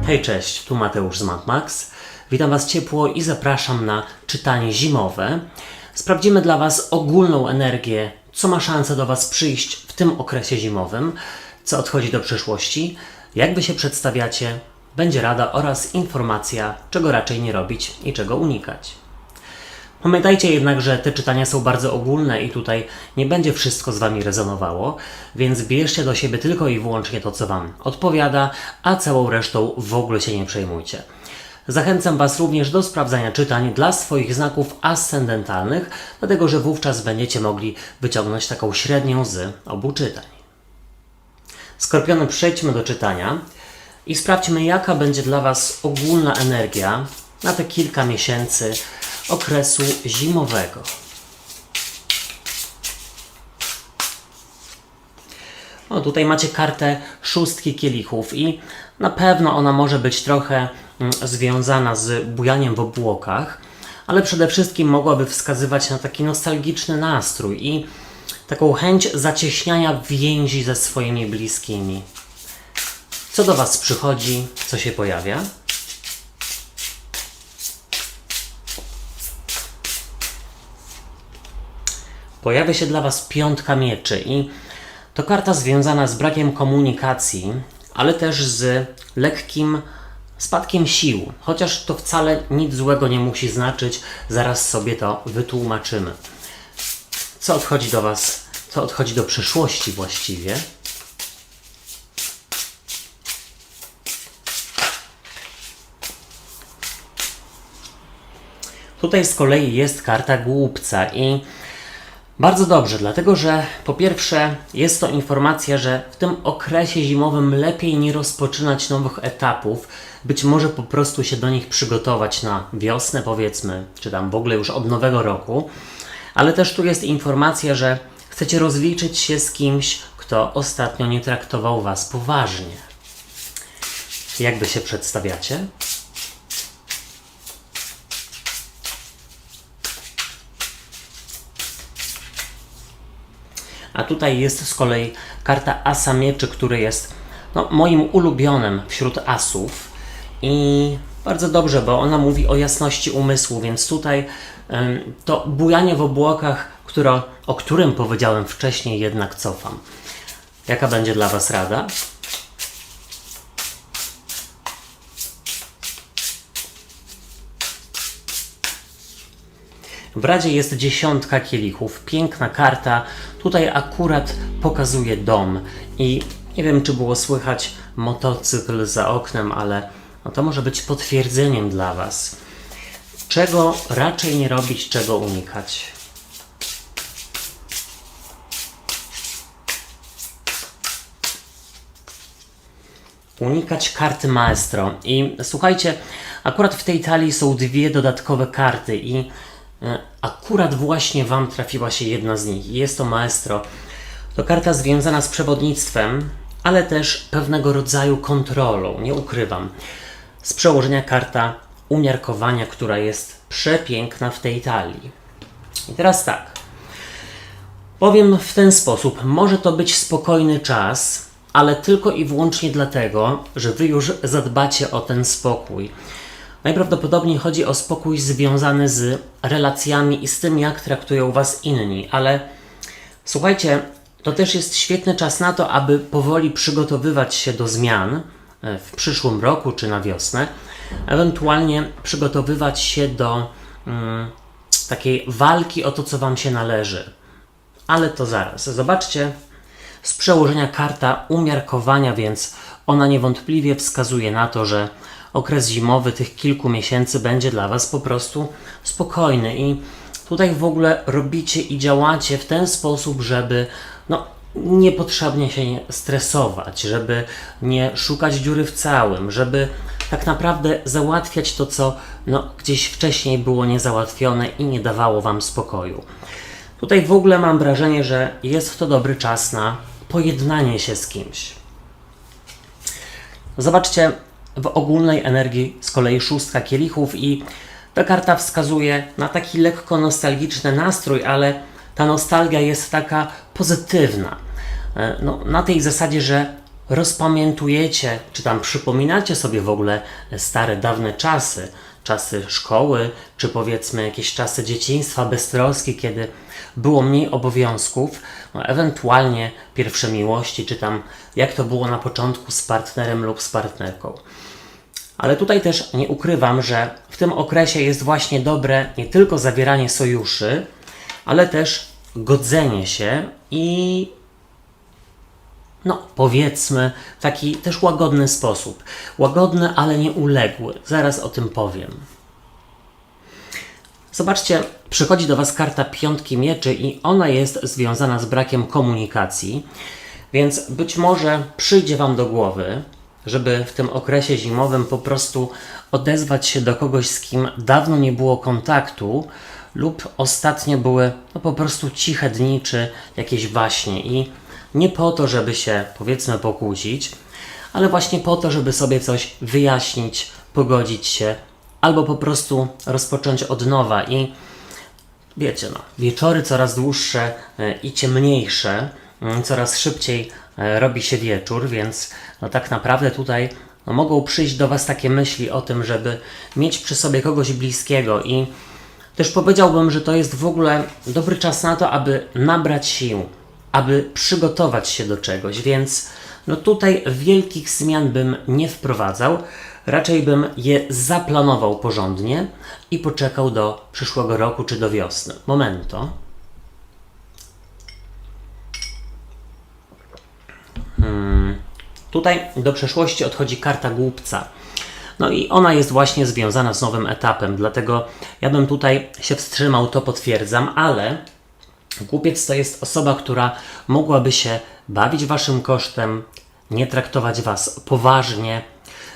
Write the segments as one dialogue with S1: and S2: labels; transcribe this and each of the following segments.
S1: Hej, cześć, tu Mateusz z MatMax. Witam Was ciepło i zapraszam na czytanie zimowe. Sprawdzimy dla Was ogólną energię, co ma szansę do Was przyjść w tym okresie zimowym, co odchodzi do przyszłości, jak Wy się przedstawiacie, będzie rada oraz informacja, czego raczej nie robić i czego unikać. Pamiętajcie jednak, że te czytania są bardzo ogólne i tutaj nie będzie wszystko z Wami rezonowało, więc bierzcie do siebie tylko i wyłącznie to, co Wam odpowiada, a całą resztą w ogóle się nie przejmujcie. Zachęcam Was również do sprawdzania czytań dla swoich znaków ascendentalnych, dlatego że wówczas będziecie mogli wyciągnąć taką średnią z obu czytań. Skorpiony, przejdźmy do czytania i sprawdźmy, jaka będzie dla Was ogólna energia na te kilka miesięcy okresu zimowego. O, tutaj macie kartę szóstki kielichów i na pewno ona może być trochę związana z bujaniem w obłokach, ale przede wszystkim mogłaby wskazywać na taki nostalgiczny nastrój i taką chęć zacieśniania więzi ze swoimi bliskimi. Co do Was przychodzi, co się pojawia? Pojawia się dla Was piątka mieczy i to karta związana z brakiem komunikacji, ale też z lekkim spadkiem sił. Chociaż to wcale nic złego nie musi znaczyć, zaraz sobie to wytłumaczymy. Co odchodzi do Was, co odchodzi do przyszłości właściwie? Tutaj z kolei jest karta głupca i bardzo dobrze, dlatego że po pierwsze jest to informacja, że w tym okresie zimowym lepiej nie rozpoczynać nowych etapów, być może po prostu się do nich przygotować na wiosnę powiedzmy, czy tam w ogóle już od nowego roku, ale też tu jest informacja, że chcecie rozliczyć się z kimś, kto ostatnio nie traktował Was poważnie. Jak Wy się przedstawiacie? A tutaj jest z kolei karta Asa Mieczy, który jest moim ulubionym wśród asów. I bardzo dobrze, bo ona mówi o jasności umysłu, więc tutaj to bujanie w obłokach, o którym powiedziałem wcześniej, jednak cofam. Jaka będzie dla Was rada? W radzie jest dziesiątka kielichów, piękna karta. Tutaj akurat pokazuje dom i nie wiem, czy było słychać motocykl za oknem, ale to może być potwierdzeniem dla Was. Czego raczej nie robić, czego unikać? Unikać karty Maestro. I słuchajcie, akurat w tej talii są dwie dodatkowe karty i akurat właśnie Wam trafiła się jedna z nich. Jest to Maestro. To karta związana z przewodnictwem, ale też pewnego rodzaju kontrolą, nie ukrywam. Z przełożenia karta umiarkowania, która jest przepiękna w tej talii. I teraz tak. Powiem w ten sposób. Może to być spokojny czas, ale tylko i wyłącznie dlatego, że Wy już zadbacie o ten spokój. Najprawdopodobniej chodzi o spokój związany z relacjami i z tym, jak traktują Was inni, ale słuchajcie, to też jest świetny czas na to, aby powoli przygotowywać się do zmian w przyszłym roku czy na wiosnę, ewentualnie przygotowywać się do takiej walki o to, co Wam się należy. Ale to zaraz. Zobaczcie, z przełożenia karta umiarkowania, więc ona niewątpliwie wskazuje na to, że okres zimowy tych kilku miesięcy będzie dla Was po prostu spokojny i tutaj w ogóle robicie i działacie w ten sposób, żeby niepotrzebnie się nie stresować, żeby nie szukać dziury w całym, żeby tak naprawdę załatwiać to, co gdzieś wcześniej było niezałatwione i nie dawało Wam spokoju. Tutaj w ogóle mam wrażenie, że jest to dobry czas na pojednanie się z kimś. Zobaczcie, w ogólnej energii z kolei szóstka kielichów i ta karta wskazuje na taki lekko nostalgiczny nastrój, ale ta nostalgia jest taka pozytywna. Na tej zasadzie, że rozpamiętujecie, czy tam przypominacie sobie w ogóle stare, dawne czasy, czasy szkoły, czy powiedzmy jakieś czasy dzieciństwa, beztroski, kiedy było mniej obowiązków, no, ewentualnie pierwsze miłości, czy tam jak to było na początku z partnerem lub z partnerką. Ale tutaj też nie ukrywam, że w tym okresie jest właśnie dobre nie tylko zawieranie sojuszy, ale też godzenie się i no powiedzmy w taki też łagodny sposób. Łagodny, ale nie uległy. Zaraz o tym powiem. Zobaczcie, przychodzi do Was karta piątki mieczy i ona jest związana z brakiem komunikacji, więc być może przyjdzie Wam do głowy, żeby w tym okresie zimowym po prostu odezwać się do kogoś, z kim dawno nie było kontaktu lub ostatnio były no, po prostu ciche dni czy jakieś waśnie i nie po to, żeby się powiedzmy pokłócić, ale właśnie po to, żeby sobie coś wyjaśnić, pogodzić się albo po prostu rozpocząć od nowa i wiecie, no, wieczory coraz dłuższe i ciemniejsze, coraz szybciej robi się wieczór, więc no, tak naprawdę tutaj no, mogą przyjść do Was takie myśli o tym, żeby mieć przy sobie kogoś bliskiego i też powiedziałbym, że to jest w ogóle dobry czas na to, aby nabrać sił, aby przygotować się do czegoś, więc no tutaj wielkich zmian bym nie wprowadzał, raczej bym je zaplanował porządnie i poczekał do przyszłego roku czy do wiosny. Momento. Tutaj do przeszłości odchodzi karta głupca. No i ona jest właśnie związana z nowym etapem, dlatego ja bym tutaj się wstrzymał, to potwierdzam, ale głupiec to jest osoba, która mogłaby się bawić Waszym kosztem, nie traktować Was poważnie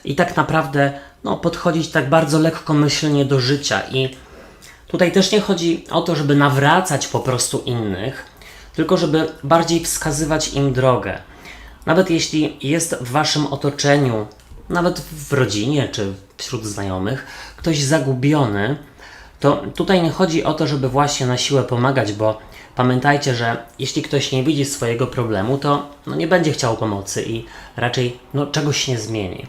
S1: i tak naprawdę no, podchodzić tak bardzo lekkomyślnie do życia. I tutaj też nie chodzi o to, żeby nawracać po prostu innych, tylko żeby bardziej wskazywać im drogę. Nawet jeśli jest w Waszym otoczeniu, nawet w rodzinie czy wśród znajomych, ktoś zagubiony, to tutaj nie chodzi o to, żeby właśnie na siłę pomagać, bo pamiętajcie, że jeśli ktoś nie widzi swojego problemu, to no, nie będzie chciał pomocy i raczej no, czegoś nie zmieni.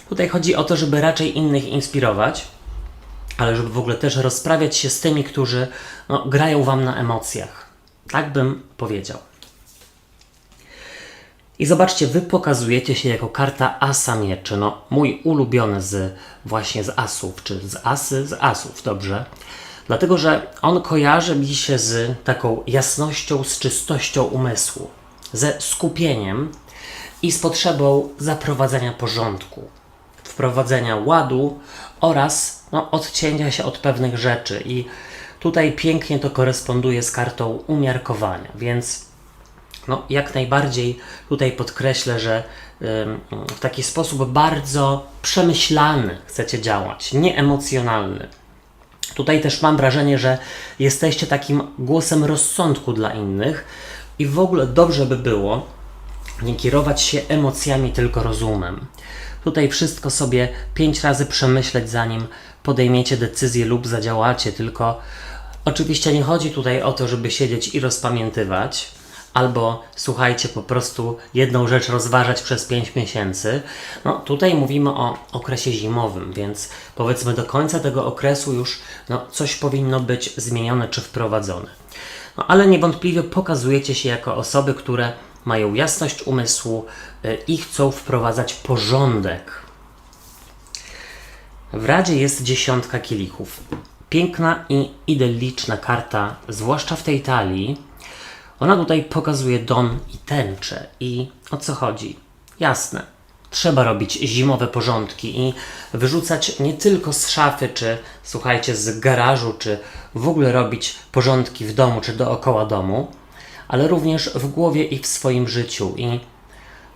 S1: Tutaj chodzi o to, żeby raczej innych inspirować, ale żeby w ogóle też rozprawiać się z tymi, którzy no, grają Wam na emocjach. Tak bym powiedział. I zobaczcie, Wy pokazujecie się jako karta asa mieczy. No, mój ulubiony właśnie z asów, czy z asów, dobrze? Dlatego, że on kojarzy mi się z taką jasnością, z czystością umysłu, ze skupieniem i z potrzebą zaprowadzenia porządku, wprowadzenia ładu oraz no, odcięcia się od pewnych rzeczy. I tutaj pięknie to koresponduje z kartą umiarkowania, więc no, jak najbardziej tutaj podkreślę, że w taki sposób bardzo przemyślany chcecie działać, nieemocjonalny. Tutaj też mam wrażenie, że jesteście takim głosem rozsądku dla innych i w ogóle dobrze by było nie kierować się emocjami, tylko rozumem. Tutaj wszystko sobie 5 razy przemyśleć, zanim podejmiecie decyzję lub zadziałacie, tylko oczywiście nie chodzi tutaj o to, żeby siedzieć i rozpamiętywać, albo słuchajcie, po prostu jedną rzecz rozważać przez 5 miesięcy. No tutaj mówimy o okresie zimowym, więc powiedzmy do końca tego okresu już no, coś powinno być zmienione czy wprowadzone. No ale niewątpliwie pokazujecie się jako osoby, które mają jasność umysłu i chcą wprowadzać porządek. W Radzie jest 10 kielichów. Piękna i idylliczna karta, zwłaszcza w tej talii. Ona tutaj pokazuje dom i tęczę. I o co chodzi? Jasne, trzeba robić zimowe porządki i wyrzucać nie tylko z szafy, czy słuchajcie, z garażu, czy w ogóle robić porządki w domu, czy dookoła domu, ale również w głowie i w swoim życiu. I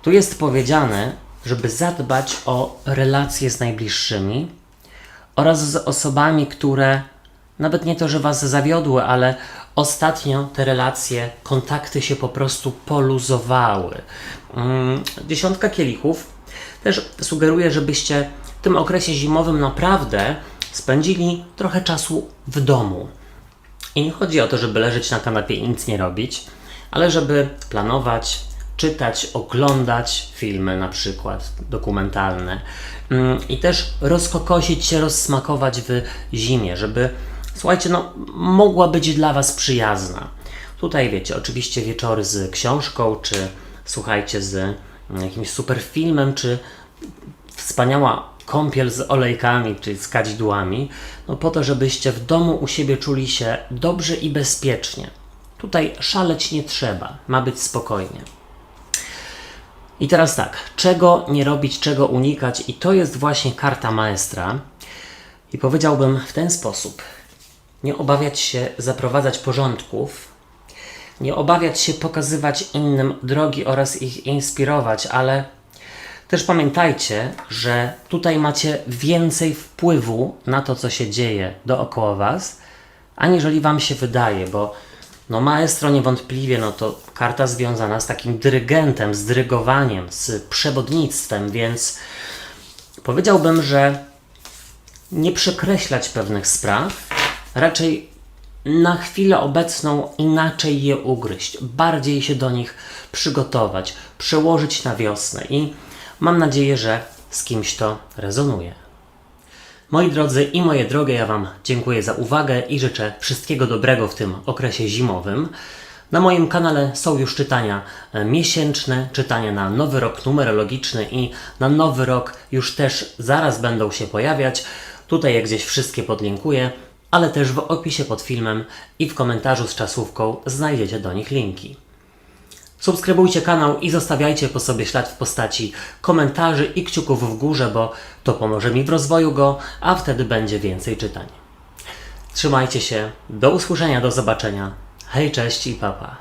S1: tu jest powiedziane, żeby zadbać o relacje z najbliższymi oraz z osobami, które nawet nie to, że Was zawiodły, ale ostatnio te relacje, kontakty się po prostu poluzowały. 10 kielichów też sugeruje, żebyście w tym okresie zimowym naprawdę spędzili trochę czasu w domu. I nie chodzi o to, żeby leżeć na kanapie i nic nie robić, ale żeby planować, czytać, oglądać filmy na przykład dokumentalne i też rozkokosić się, rozsmakować w zimie, żeby, słuchajcie, no, mogła być dla Was przyjazna. Tutaj wiecie, oczywiście wieczory z książką, czy słuchajcie, z jakimś super filmem, czy wspaniała kąpiel z olejkami, czy z kadzidłami, no po to, żebyście w domu u siebie czuli się dobrze i bezpiecznie. Tutaj szaleć nie trzeba, ma być spokojnie. I teraz tak, czego nie robić, czego unikać, i to jest właśnie karta maestra. I powiedziałbym w ten sposób: nie obawiać się zaprowadzać porządków, nie obawiać się pokazywać innym drogi oraz ich inspirować, ale też pamiętajcie, że tutaj macie więcej wpływu na to, co się dzieje dookoła Was, aniżeli Wam się wydaje, bo no maestro niewątpliwie, no to karta związana z takim dyrygentem, z dyrygowaniem, z przewodnictwem, więc powiedziałbym, że nie przekreślać pewnych spraw, raczej na chwilę obecną inaczej je ugryźć, bardziej się do nich przygotować, przełożyć na wiosnę i mam nadzieję, że z kimś to rezonuje. Moi drodzy i moje drogie, ja Wam dziękuję za uwagę i życzę wszystkiego dobrego w tym okresie zimowym. Na moim kanale są już czytania miesięczne, czytania na nowy rok numerologiczny i na nowy rok już też zaraz będą się pojawiać. Tutaj jak gdzieś wszystkie podlinkuję, ale też w opisie pod filmem i w komentarzu z czasówką znajdziecie do nich linki. Subskrybujcie kanał i zostawiajcie po sobie ślad w postaci komentarzy i kciuków w górze, bo to pomoże mi w rozwoju go, a wtedy będzie więcej czytań. Trzymajcie się, do usłyszenia, do zobaczenia. Hej, cześć i pa pa.